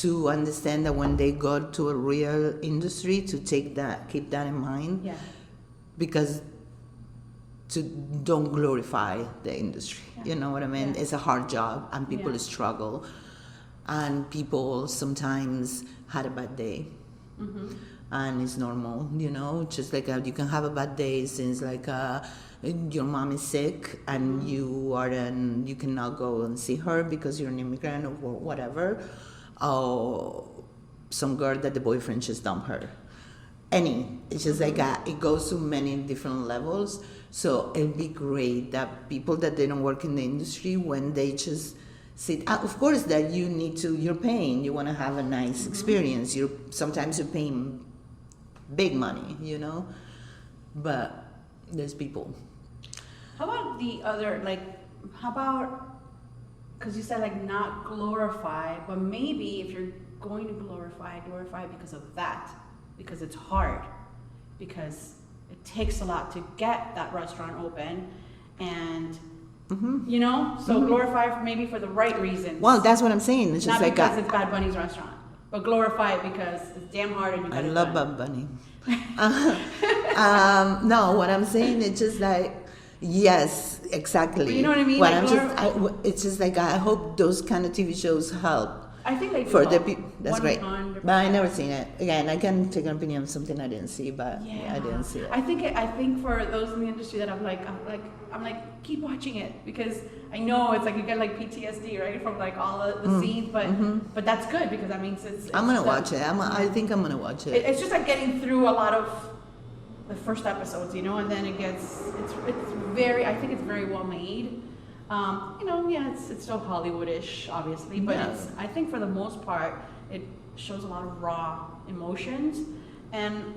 to understand that when they go to a real industry, to keep that in mind. Yeah. Because don't glorify the industry. You know what I mean? It's a hard job and people struggle, and people sometimes had a bad day. And it's normal, you know, just like you can have a bad day since like your mom is sick and you cannot go and see her because you're an immigrant or whatever, or some girl that the boyfriend just dumped her. It's just like it goes to many different levels. So it'd be great that people that they don't work in the industry, when they just sit, of course that you're paying, you want to have a nice experience. Sometimes you're paying big money, you know, but there's people. How about the other, because you said like not glorify, but maybe if you're going to glorify because of that, because it's hard, because it takes a lot to get that restaurant open, and you know, so glorify maybe for the right reasons. Well, that's what I'm saying. It's just not like because it's Bad Bunny's restaurant, but glorify it because it's damn hard and you got I it love done. Bad Bunny. No, what I'm saying, it's just like, yes, exactly. But you know what I mean? It's just like I hope those kind of TV shows help. I think they do For the help. people. That's great. 100%. But I never seen it. Again, I can take an opinion on something I didn't see, but I didn't see it. I think for those in the industry that I'm like keep watching it, because I know it's like you get like PTSD, right, from like all the scenes, but that's good because that means it's I'm gonna watch it. I think I'm gonna watch it. It's just like getting through a lot of the first episodes, you know, and then it's very, I think it's very well made. You know, it's still Hollywoodish, obviously, but I think for the most part, it shows a lot of raw emotions. And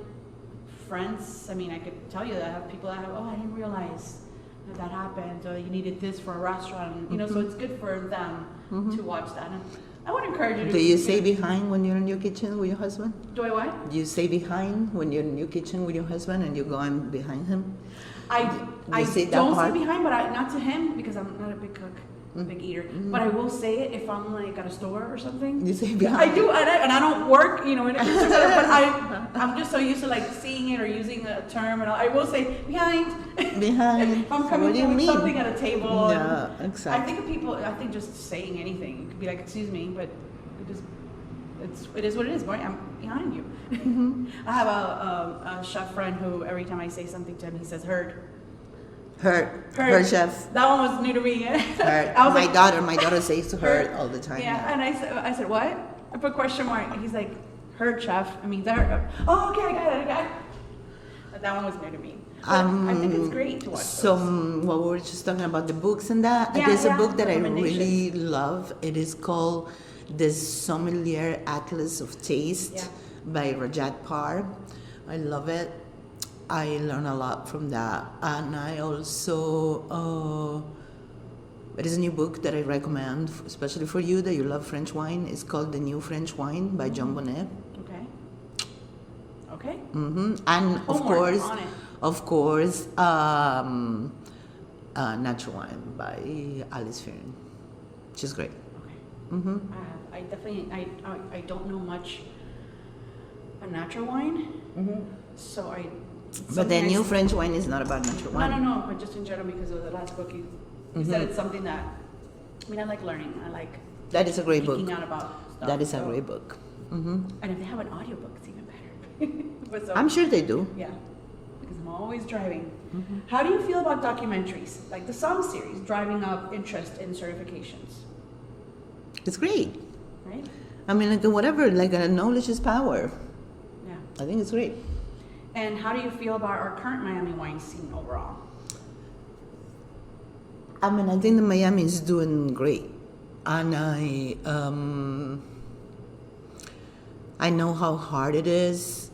friends, I mean, I could tell you that I have people that have, I didn't realize that happened, or you needed this for a restaurant, you know, so it's good for them to watch that. And I would encourage you to. Do you stay behind when you're in your kitchen with your husband? Do I what? Do you stay behind when you're in your kitchen with your husband and you're going behind him? I don't stay behind, but not to him, because I'm not a big cook, big eater. But I will say it if I'm like at a store or something. You stay behind. I do, and I don't work, you know, in a kitchen, but I'm just so used to like seeing it or using a term, and I will say behind. Behind. If I'm coming to something at a table. Yeah, exactly. I think just saying anything, it could be like, excuse me, but it is what it is, boy. I'm behind you. I have a chef friend who every time I say something to him, he says heard Her chef. That one was new to me. Her. My daughter says her all the time. Yeah, and I said what? I put question mark. And he's like, heard chef. I mean, that. Oh, okay, I got it. But that one was new to me. But I think it's great to watch. So, we were just talking about the books and that. There's a book that I really love. It is called The Sommelier Atlas of Taste by Rajat Par. I love it. I learn a lot from that. And I also, it is a new book that I recommend, especially for you that you love French wine. It's called The New French Wine by John Bonnet. Okay. And of course, Natural Wine by Alice Fearon. She's great. Okay. I definitely, I don't know much about natural wine, so But the New French Wine is not about natural wine. No, but just in general, because of the last book, you said it's something that, I mean, I like learning. I like that is a great book. Geeking out about stuff. That is a great book. And if they have an audiobook, it's even better. But so, I'm sure they do. Yeah, because I'm always driving. How do you feel about documentaries, like the SOMM series, driving up interest in certifications? It's great. Right? I mean, like whatever, like knowledge is power. Yeah. I think it's great. And how do you feel about our current Miami wine scene overall? I mean, I think the Miami is doing great. And I know how hard it is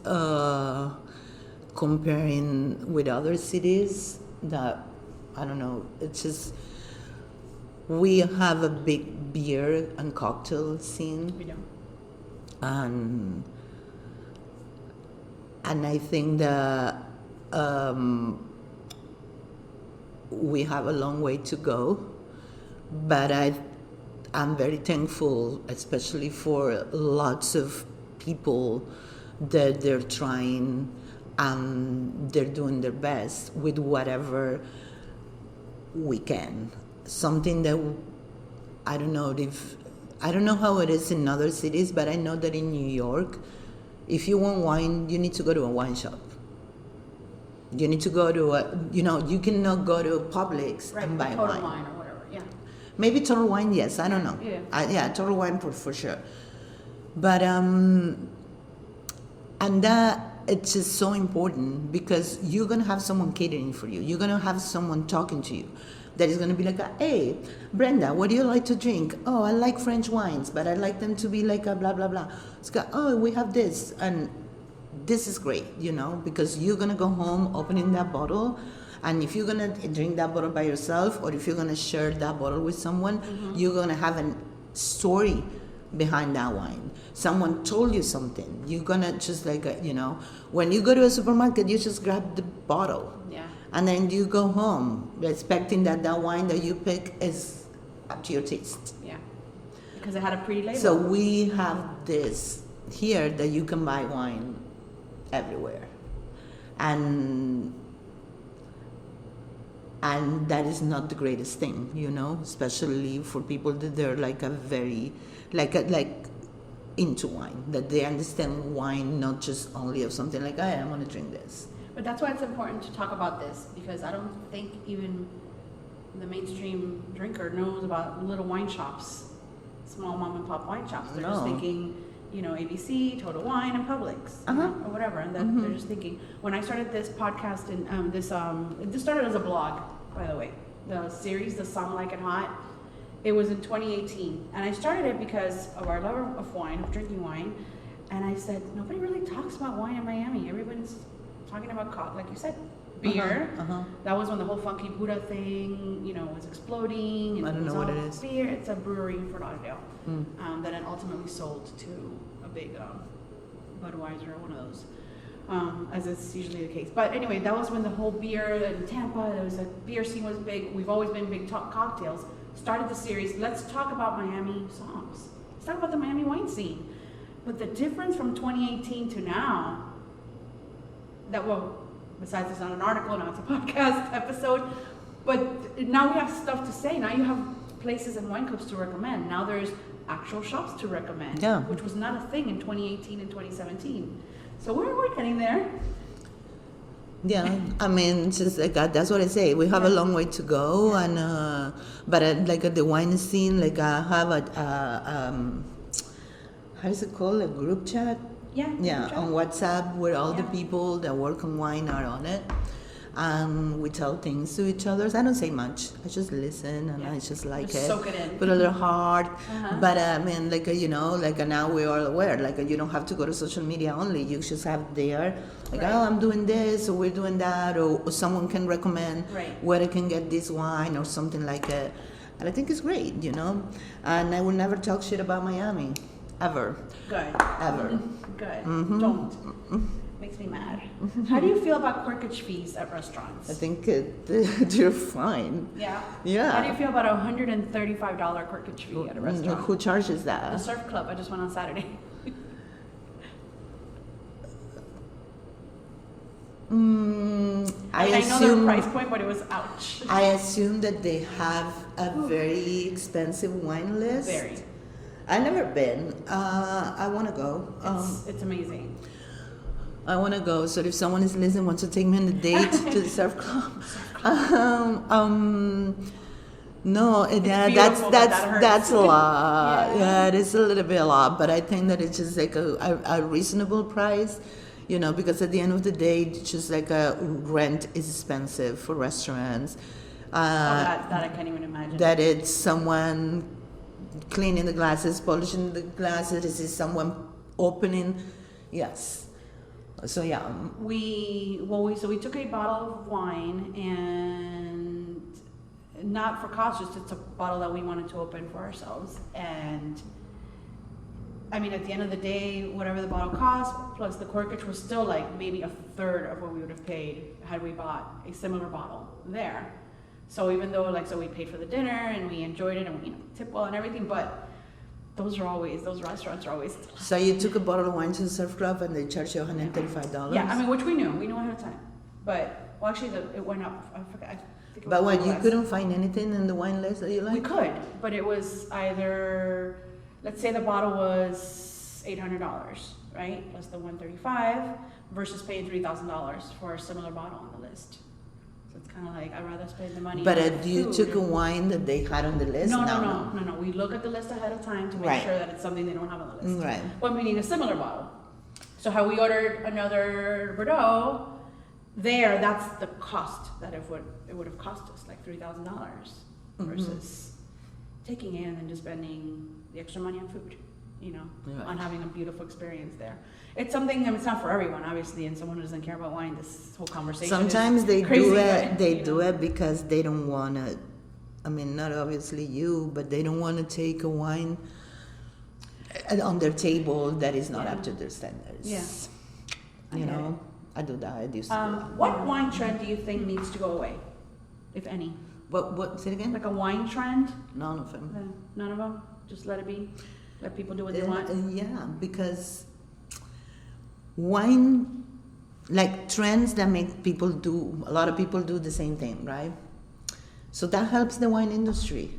comparing with other cities that, I don't know, it's just, We have a big beer and cocktail scene. We do. And I think that we have a long way to go, but I'm very thankful, especially for lots of people that they're trying and they're doing their best with whatever we can. Something that I don't know how it is in other cities, but I know that in New York, if you want wine, you need to go to a wine shop. You need to go to you cannot go to Publix and buy Total wine. Wine or whatever, yeah. Maybe Total Wine, yes, I don't know. Yeah. Total Wine for sure. But and that it's just so important because you're gonna have someone catering for you. You're gonna have someone talking to you that is gonna be like, hey, Brenda, what do you like to drink? Oh, I like French wines, but I like them to be like a blah blah blah. It's got, oh, we have this, and this is great, because you're gonna go home opening that bottle, and if you're gonna drink that bottle by yourself, or if you're gonna share that bottle with someone, you're gonna have a story behind that wine. Someone told you something. You're gonna just when you go to a supermarket, you just grab the bottle. Yeah. And then you go home expecting that wine that you pick is up to your taste. Yeah. Because it had a pretty label. So we have this here that you can buy wine everywhere. And that is not the greatest thing, especially for people that they're like a very into wine, that they understand wine not just only of something like, I want to drink this. But that's why it's important to talk about this, because I don't think even the mainstream drinker knows about little wine shops, small mom and pop wine shops. They're just thinking, ABC, Total Wine, and Publix, or whatever. And then they're just thinking. When I started this podcast, and this started as a blog, by the way, the series, the SOMM Like It Hot. It was in 2018, and I started it because of our love of wine, of drinking wine. And I said, nobody really talks about wine in Miami. Everyone's talking about, like you said, beer. That was when the whole Funky Buddha thing, was exploding. And I don't know what it is. Beer. It's a brewery in Fort Lauderdale that it ultimately sold to a big Budweiser, one of those, as is usually the case. But anyway, that was when the whole beer in Tampa, there was a beer scene was big. We've always been big cocktails. Started the series, let's talk about Miami songs. Let's talk about the Miami wine scene. But the difference from 2018 to now, besides it's not an article, now it's a podcast episode, but now we have stuff to say. Now you have places and wine clubs to recommend. Now there's actual shops to recommend, which was not a thing in 2018 and 2017. So we're getting there. Yeah, I mean, just like that's what I say. We have a long way to go, and but like at the wine scene, like I have how is it called, a group chat? Yeah, on WhatsApp where all the people that work on wine are on it, and we tell things to each other. I don't say much. I just listen, and I just like it. Soak it in. Put a little heart. But I mean, now we are aware. You don't have to go to social media only. You just have there, oh, I'm doing this, or we're doing that, or someone can recommend where I can get this wine or something like it. And I think it's great, And I will never talk shit about Miami, ever. Good. Ever. Good. Don't. Makes me mad. How do you feel about corkage fees at restaurants? I think they're fine. Yeah? Yeah. How do you feel about a $135 corkage fee at a restaurant? Who charges that? The Surf Club. I just went on Saturday. I know their price point, but it was ouch. I assume that they have a very expensive wine list. Very. I've never been. I want to go. It's amazing. I want to go. So if someone is listening, wants to take me on a date to the surf club, no, that's a lot. Yeah, it is a little bit a lot. But I think that it's just like a reasonable price, because at the end of the day, it's just like rent is expensive for restaurants. That I can't even imagine. That it's someone cleaning the glasses, polishing the glasses. This is someone opening. Yes. So yeah. We took a bottle of wine, and not for cost, just it's a bottle that we wanted to open for ourselves. And I mean, at the end of the day, whatever the bottle cost, plus the corkage was still like maybe a third of what we would have paid had we bought a similar bottle there. So even though so we paid for the dinner and we enjoyed it and we tip well and everything, but those restaurants are always. So you took a bottle of wine to the surf club and they charged you $135? Yeah, I mean, which we knew ahead of time. But, well, actually, it went up. I forgot. I think it was but what, you less. couldn't find anything in the wine list that you liked? We could, but it was either, let's say the bottle was $800, right? Plus the $135 versus paying $3,000 for a similar bottle on the list. So it's kind of like, I'd rather spend the money. But you took a wine that they had on the list? No. We look at the list ahead of time to make sure that it's something they don't have on the list. Right. But meaning a similar bottle. So how we ordered another Bordeaux, that's the cost that it would have cost us, like $3,000 versus taking it and then just spending the extra money on food, on having a beautiful experience there. It's something, it's not for everyone, obviously, and someone who doesn't care about wine, this whole conversation sometimes they crazy, do it. but, They do it because they don't want to. I mean, not obviously you, but they don't want to take a wine on their table that is not up to their standards. Yeah. I do that. I used to do that. What wine trend do you think needs to go away, if any? What? Say it again? Like a wine trend? None of them. None of them? Just let it be? Let people do what they want? Yeah, because wine, like trends that make people do, a lot of people do the same thing, right? So that helps the wine industry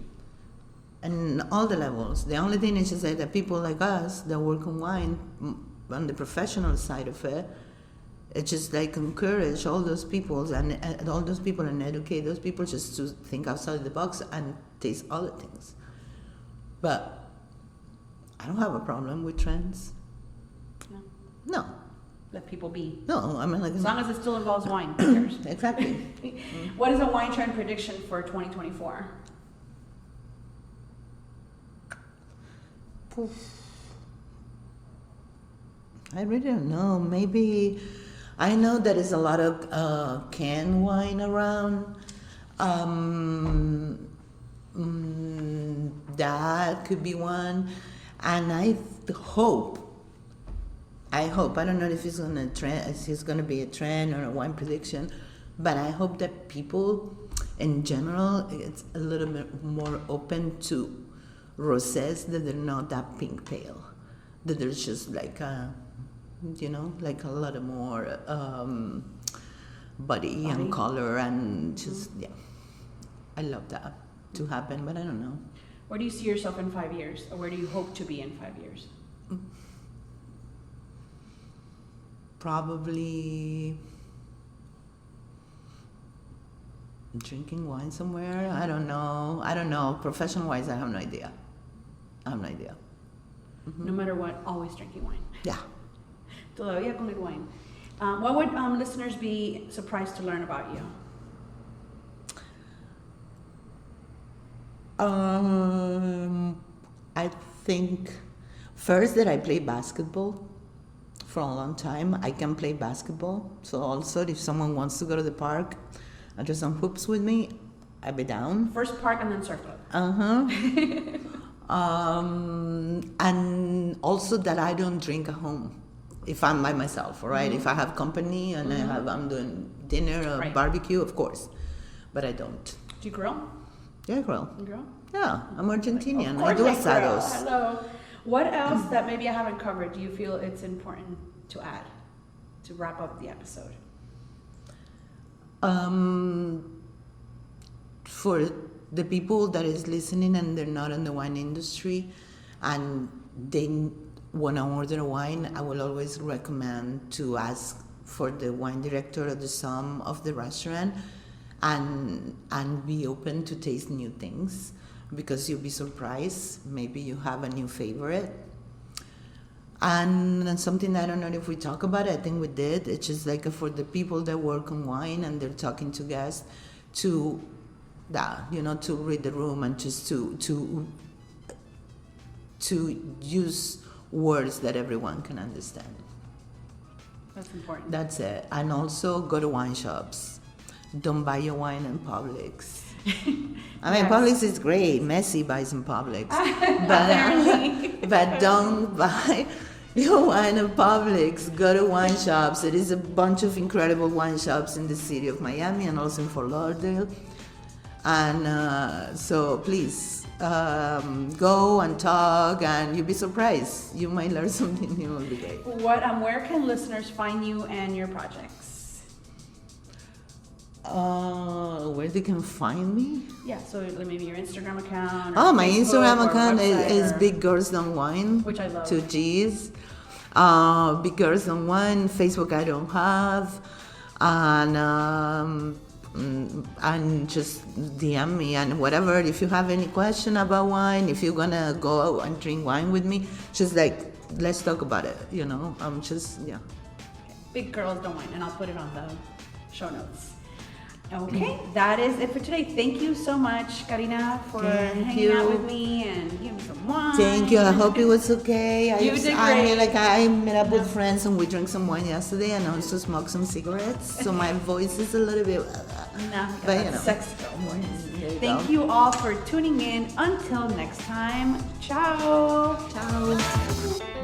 and all the levels. The only thing is just that people like us that work on wine, on the professional side of it, it's just like encourage all those people and educate those people just to think outside the box and taste other things. But I don't have a problem with trends. No. Let people be. No, I mean, like, as long as it still involves wine, who cares? Exactly. What is a wine trend prediction for 2024? I really don't know. Maybe I know there is a lot of canned wine around. That could be one, and I hope. I don't know if it's gonna be a trend or a wine prediction, but I hope that people in general it's a little bit more open to rosés that they're not that pink pale, that there's just like like a lot of more body and color and just I love that to happen, but I don't know. Where do you see yourself in 5 years, or where do you hope to be in 5 years? Probably drinking wine somewhere. I don't know. Professional wise, I have no idea. No matter what, always drinking wine. Yeah. Todavía con el wine. What would listeners be surprised to learn about you? I think first that I play basketball for a long time. I can play basketball. So also if someone wants to go to the park and do some hoops with me, I'd be down. First park and then surf club. And also that I don't drink at home if I'm by myself, all right? If I have company and I'm doing dinner or barbecue, of course. But I don't. Do you grill? Yeah, I grill. You grill? Yeah, I'm Argentinian. I do asados. Hello. What else that maybe I haven't covered do you feel it's important to add to wrap up the episode? For the people that is listening and they're not in the wine industry and they want to order a wine, I will always recommend to ask for the wine director or the SOMM of the restaurant and be open to taste new things, because you'll be surprised. Maybe you have a new favorite. And something I don't know if we talk about it, I think we did. It's just like for the people that work on wine and they're talking to guests to read the room and just to use words that everyone can understand. That's important. That's it. And also go to wine shops. Don't buy your wine in Publix. I mean, Yes. Publix is great. Messi buys in Publix. Apparently. But don't buy your wine at Publix. Go to wine shops. There is a bunch of incredible wine shops in the city of Miami and also in Fort Lauderdale. And so please go and talk, and you'll be surprised. You might learn something new every day. Where can listeners find you and your projects? Where they can find me? Yeah, so maybe your Instagram account. Oh, or my Facebook Instagram or account website is or- Big Girls Don't Wine. Which I love. 2 G's. Big Girls Don't Wine. Facebook I don't have. And just DM me and whatever. If you have any question about wine, if you're gonna go out and drink wine with me, just like, let's talk about it, you know? I'm just, yeah. Big Girls Don't Wine, and I'll put it on the show notes. Okay, that is it for today. Thank you so much, Karina, for Thank hanging you. out with me and giving me some wine. Thank you. I hope it was okay. You did I mean, great. like, I met up with friends and we drank some wine yesterday and also smoked some cigarettes. So my voice is a little bit. No, But, you that's know. sex girl voice. There you Thank go. you all for tuning in. Until next time, ciao. Ciao.